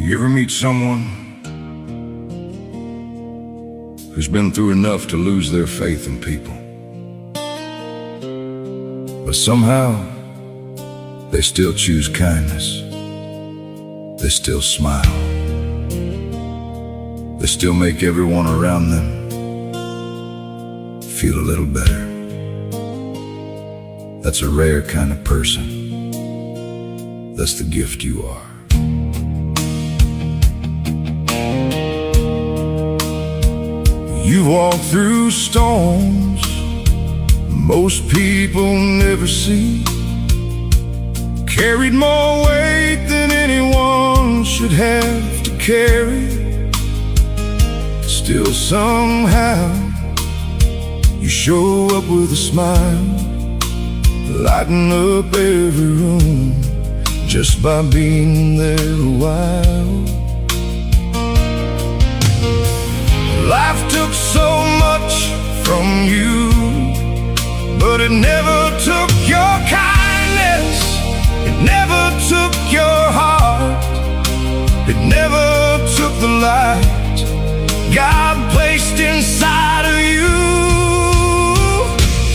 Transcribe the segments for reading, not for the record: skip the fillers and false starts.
You ever meet someone who's been through enough to lose their faith in people, but somehow they still choose kindness, they still smile, they still make everyone around them feel a little better? That's a rare kind of person. That's the gift you are. You've walked through storms most people never see, carried more weight than anyone should have to carry. Still somehow you show up with a smile, lighting up every room just by being there a while. Life took so much from you, but it never took your kindness, it never took your heart, it never took the light God placed inside of you.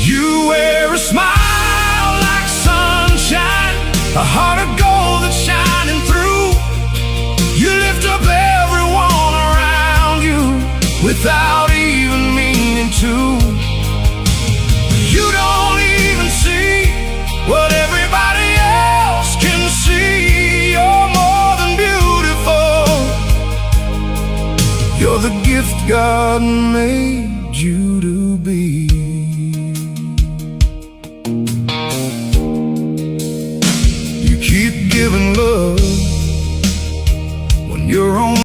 You wear a smile like sunshine, a heart of gold that's shining through. You lift up everyone around you without even meaning to. You don't even see what everybody else can see. You're more than beautiful. You're the gift God made you to be. You keep giving love when you're on